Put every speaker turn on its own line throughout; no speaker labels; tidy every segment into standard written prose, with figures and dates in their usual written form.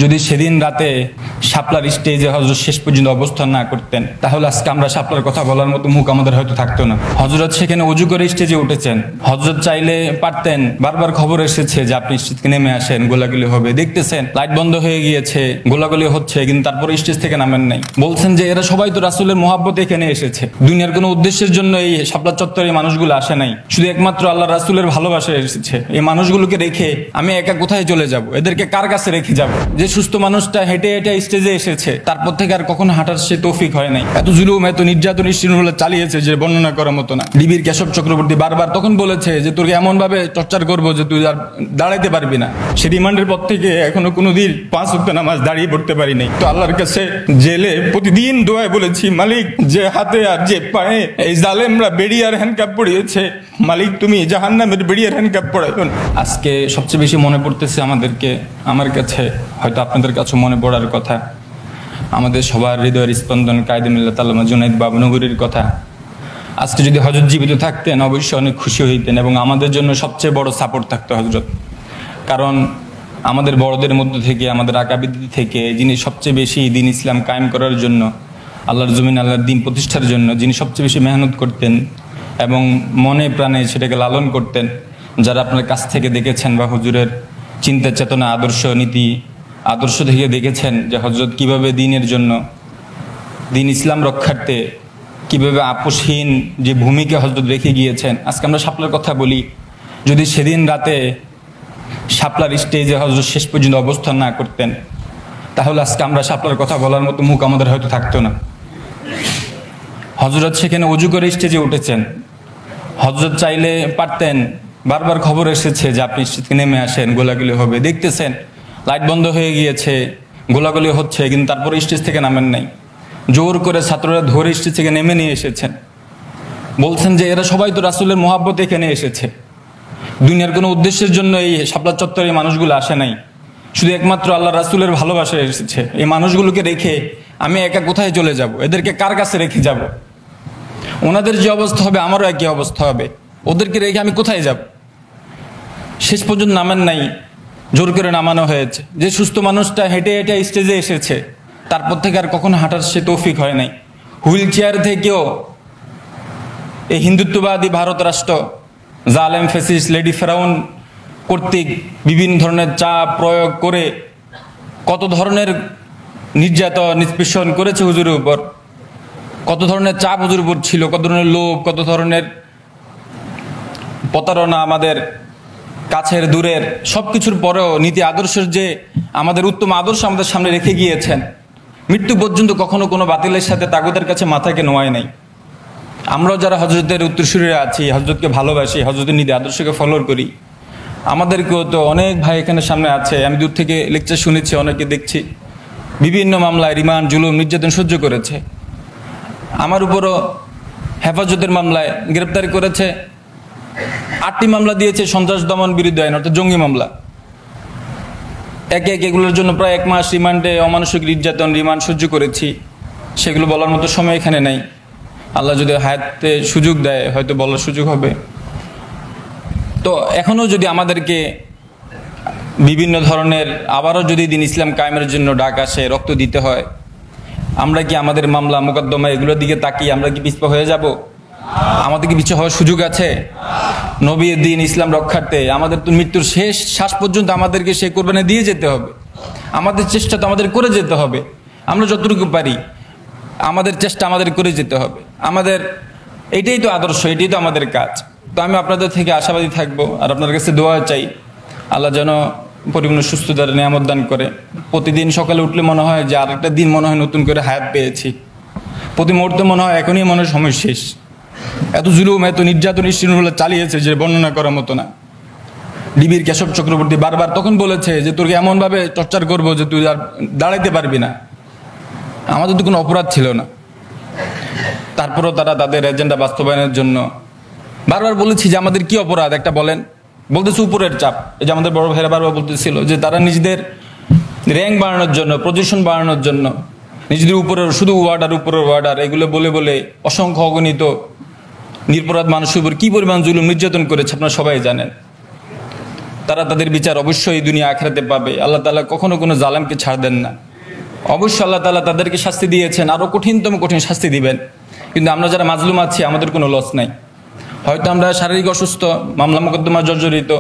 যদি সেদিন রাতে শাপলার স্টেজে হযরত শেষ পর্যন্ত অবস্থান না করতেন, তাহলে আজকে আমরা শাপলার কথা বলার মতো মুখ আমাদের হয়তো থাকতো না। হযরত সেখানে ওযু করে স্টেজে উঠেছেন। হযরত চাইলে পারতেন, বারবার খবর এসেছে যে আপনি স্টেজ থেকে নেমে আসেন, গোলাগুলি হবে, দেখতেছেন লাইট বন্ধ হয়ে গিয়েছে, গোলাগুলি হচ্ছে, কিন্তু তারপরে স্টেজ থেকে নামেন নাই। বলছেন যে এরা সবাই তো রাসূলের মহব্বতে এখানে এসেছে, দুনিয়ার কোনো উদ্দেশ্যের জন্য এই শাপলা চত্বরে এই মানুষগুলো আসে নাই, শুধু একমাত্র আল্লাহ রাসূলের ভালোবাসায় এসেছে। এই মানুষগুলোকে রেখে আমি একা কোথায় চলে যাব? এদেরকে কার কাছে রেখে যাব? যে সুস্থ মানুষটা হেঁটে হেঁটে স্টেজে এসেছে, তারপর থেকে আর কখনো হাঁটার সে তৌফিক হয় নাই। এত জুলুম, এত নির্যাতন স্টিনুল্লাহ চালিয়েছে যে বর্ণনা করার মতো না। ডিবির কেশব চক্রবর্তী বারবার তখন বলেছে যে তোকে এমন ভাবে টর্চার করবো যে তুই আর দাঁড়াইতে পারবি না। সে রিমান্ডের পর থেকে এখনো কোনোদিন 5 ওয়াক্ত নামাজ দাঁড়িয়ে পড়তে পারি নাই। তো আল্লাহর কাছে জেলে প্রতিদিন দোয়ায় বলেছি, মালিক যে হাতে আর যে পায়ে এই জালেমরা বেড়িয়ার হ্যান্ডকাপ পড়িয়েছে, মালিক তুমি জাহান্নামের বেড়িয়ার হ্যান্ডকাপ পড়াইও না। আজকে সবচেয়ে বেশি মনে পড়তেছে আমাদেরকে, আমার কাছে, হয়তো আপনাদের কাছে মনে পড়ার কথা, আমাদের সবার হৃদয়ের স্পন্দন কায়েদে মিল্লাত আল্লামা জুনায়েদ বাবনগরীর কথা। আজকে যদি হযরত জীবিত থাকতেন অবশ্যই অনেক খুশি হইতেন এবং আমাদের জন্য সবচেয়ে বড় সাপোর্ট থাকতো হযরত। কারণ আমাদের বড়দের মধ্য থেকে, আমাদের আকাবিদ থেকে, যিনি সবচেয়ে বেশি দ্বীন ইসলাম কায়েম করার জন্য, আল্লাহর জমিন আল্লাহর দ্বীন প্রতিষ্ঠার জন্য যিনি সবচেয়ে বেশি মেহনত করতেন এবং মনে প্রাণে সেটাকে লালন করতেন, যারা আপনার কাছ থেকে দেখেছেন বা হুজুরের চিন্তা চেতনা আদর্শ থেকে দেখেছেন যে হযরত কিভাবে দ্বীনের জন্য, দ্বীন ইসলাম রক্ষার্থে কিভাবে আপোষহীন যে ভূমিকা হযরত রেখে গিয়েছেন। আজকে আমরা শাপলার কথা বলি, যদি সেদিন রাতে শাপলার স্টেজে হযরত শেষ পর্যন্ত অবস্থান না করতেন, তাহলে আজকে আমরা শাপলার কথা বলার মতো মুখ আমাদের হয়তো থাকতো না। হযরত সেখানে ওযু করে স্টেজে উঠেছেন। হযরত চাইলে পারতেন, বারবার খবর এসেছে যে আপনি স্টেজ থেকে নেমে আসেন, গোলাগুলি হবে, দেখতেছেন লাইট বন্ধ হয়ে গিয়েছে, গোলাগুলি হচ্ছে, কিন্তু তারপরে স্টেজ থেকে নামেন নাই। জোর করে ছাত্ররা ধরে স্টেজ থেকে নেমে নিয়ে এসেছেন। বলছেন যে এরা সবাই তো রাসূলের মহব্বতে এখানে এসেছে, দুনিয়ার কোনো উদ্দেশ্যের জন্য এই শাপলা চত্বরে এই মানুষগুলো আসে নাই, শুধু একমাত্র আল্লাহ রাসূলের ভালোবাসায় এসেছে। এই মানুষগুলোকে রেখে আমি একা কোথায় চলে যাব? এদেরকে কার কাছে রেখে যাব? ওনাদের যে অবস্থা হবে আমারও একই অবস্থা হবে। ওদেরকে রেখে আমি কোথায় যাব? শেষ পর্যন্ত নামেন নাই, জোর করে নামানো হয়েছে। যে সুস্থ মানুষটা হেঁটে হেঁটে স্টেজে এসেছে, তারপর থেকে আর কখনো হাঁটার সে তৌফিক হয় নাই। হুইল চেয়ার থেকেও এই হিন্দুত্ববাদী ভারত রাষ্ট্র, জালেম ফেসিস্ট লেডি ফেরাউন কর্তৃক বিভিন্ন ধরনের চাপ প্রয়োগ করে কত ধরনের নির্যাতন নিষ্পেষণ করেছে হুজুরের উপর, কত ধরনের চাপ হুজুরের উপর ছিল, কত ধরনের লোভ, কত ধরনের প্রতারণা, আমাদের কাছের দূরের সবকিছুর পরেও নীতি আদর্শের যে আমাদের উত্তম আদর্শ আমাদের সামনে রেখে গিয়েছেন, মৃত্যু পর্যন্ত কখনো কোনো বাতিলের সাথে তাগুতের কাছে মাথাকে নোয়ায় নাই। আমরাও যারা হযরতের উত্তরসূরিরা আছি, হযরতকে ভালোবাসি, হযরতের নীতি আদর্শকে ফলো করি, আমাদেরকেও তো অনেক ভাই এখানে সামনে আছে, আমি দূর থেকে লেকচার শুনেছি, অনেকে দেখছি বিভিন্ন মামলায় রিমান্ড, জুলুম, নির্যাতন সহ্য করেছে। আমার উপরও হেফাজতের মামলায় গ্রেপ্তার করেছে, 8টি মামলা দিয়েছে সন্ত্রাস দমন বিরোধী আইন অর্থাৎ জঙ্গি মামলা। একে একে এগুলোর জন্য প্রায় 1 মাস রিমান্ডে অমানসিক নির্যাতন, রিমান্ড সহ্য করেছি। সেগুলো বলার মতো সময় এখানে নাই। আল্লাহ যদি হায়াতে সুযোগ দেয় হয়তো বলার সুযোগ হবে। তো এখনও যদি আমাদেরকে বিভিন্ন ধরনের আবারও যদি দ্বীন ইসলাম কায়েমের জন্য ডাক আসে, রক্ত দিতে হয়, আমরা কি আমাদের মামলা মোকদ্দমা এগুলোর দিকে তাকিয়ে আমরা কি পিছপা হয়ে যাব? আমাদের কি পিছু হওয়ার সুযোগ আছে? নবীর দ্বীন ইসলাম রক্ষার্থে আমাদের তো মৃত্যুর শেষ শ্বাস পর্যন্ত আমাদেরকে সেই কোরবানি দিয়ে যেতে হবে। আমাদের চেষ্টা তো আমাদের করে যেতে হবে, আমরা যতটুকু পারি আমাদের চেষ্টা আমাদের করে যেতে হবে। আমাদের এটাই তো আদর্শ, এটাই তো আমাদের কাজ। তো আমি আপনাদের থেকে আশাবাদী থাকবো, আর আপনার কাছে দোয়া চাই আল্লাহ যেন পরিপূর্ণ সুস্থতার নিয়ামত দান করে। প্রতিদিন সকালে উঠলে মনে হয় যে আরেকটা দিন মনে হয় নতুন করে হায়াত পেয়েছি। প্রতি মুহূর্তে মনে হয় এখনই মনে হয় সময় শেষ। এত জুলুম, এত নির্যাতন স্টিনুল্লাহ চালিয়েছে যে বর্ণনা করার মতো না। ডিবির কেশব চক্রবর্তী বারবার তখন বলেছে যে তোকে এমনভাবে টর্চার করবো যে তুই আর দাঁড়াইতে পারবি না। আমাদের তো কোনো অপরাধ ছিল না, তারপরেও তারা তাদের এজেন্ডা বাস্তবায়নের জন্য বারবার বলেছি যে আমাদের কি অপরাধ একটা বলেন। বলতেছে উপরের চাপ। এই যে আমাদের বড় ভাইরা বারবার বলতেছিল যে তারা নিজেদের র্যাঙ্ক বাড়ানোর জন্য, পজিশন বাড়ানোর জন্য নিজেদের উপরের শুধু উপরের ওয়ার্ডার এগুলো বলে বলে অসংখ্য অগণিত নিরপরাধ মানুষের উপর কি পরিমাণ জুলুম নির্যাতন করেছে আপনারা সবাই জানেন। তারা তাদের বিচার অবশ্যই দুনিয়া আখিরাতে পাবে। আল্লাহ তাআলা কখনো কোনো জালেমকে ছাড় দেন না। অবশ্যই আল্লাহ তাআলা তাদেরকে শাস্তি দিয়েছেন, আরও কঠিনতম কঠিন শাস্তি দিবেন। কিন্তু আমরা যারা মাজলুম আছি আমাদের কোনো লস নাই। হয়তো আমরা শারীরিক অসুস্থ, মামলা মোকদ্দমা জর্জরিত,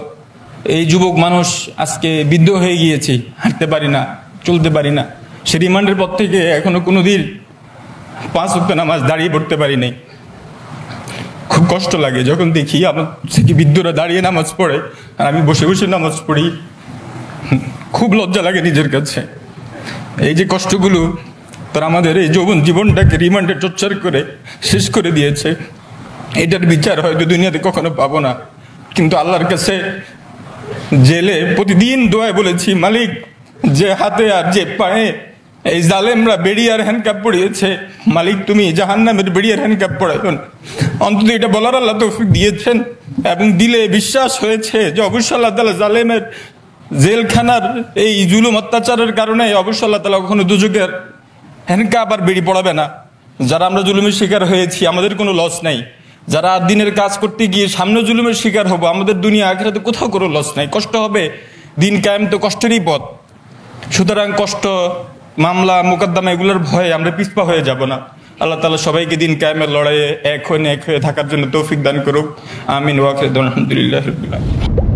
এই যুবক মানুষ আজকে বৃদ্ধ হয়ে গিয়েছি, হাঁটতে পারি না, চলতে পারি না। সে রিমান্ডের পর থেকে এখনো কোনো দিন 5 ওয়াক্ত নামাজ দাঁড়িয়ে পড়তে পারি নাই। খুব কষ্ট লাগে যখন দেখি আমার থেকে বৃদ্ধরা দাঁড়িয়ে নামাজ পড়ে আর আমি বসে বসে নামাজ পড়ি। খুব লজ্জা লাগে নিজের কাছে। এই যে কষ্টগুলো তারা আমাদের এই যৌবন জীবনটাকে রিমান্ডে টর্চার করে শেষ করে দিয়েছে, এটার বিচার হয়তো দুনিয়াতে কখনো পাবো না। কিন্তু আল্লাহর কাছে জেলে প্রতিদিন দোয়ায় বলেছি, মালিক যে হাতে আর যে পায়ে এই জালেমরা বেড়ি আর হ্যান্ডকাপ পড়িয়েছে, মালিক তুমি জাহান্নামের বেড়ি আর হ্যান্ডকাপ পড়াইবেন। অন্তত এটা বলার আল্লাহ তৌফিক দিয়েছেন এবং দিলে বিশ্বাস হয়েছে যে অবশ্যই আল্লাহ তাআলা জালেমের জেলখানার এই জুলুম অত্যাচারের কারণে অবশ্যই আল্লাহ তাআলা কখনো দুজকের হ্যান্ডকাপ আর বেড়ি পড়াবে না। যারা আমরা জুলুমের শিকার হয়েছি আমাদের কোনো লস নাই। যারা দিনের কাজ করতে গিয়ে সামনে জুলুমের শিকার হবো, আমাদের দুনিয়া আখিরাতে কোথাও কোনো লস নাই। কষ্ট হবে, দিন কায়েম তো কষ্টেরই পথ। সুতরাং কষ্ট, মামলা মোকদ্দমা এগুলোর ভয়ে আমরা পিছপা হয়ে যাব না। আল্লাহ তাআলা সবাইকে দিন কায়েমের লড়াইয়ে এক হয়ে থাকার জন্য তৌফিক দান করুক। আমিন ওয়া আখিরু দাওয়ানা আলহামদুলিল্লাহি রাব্বিল আলামিন।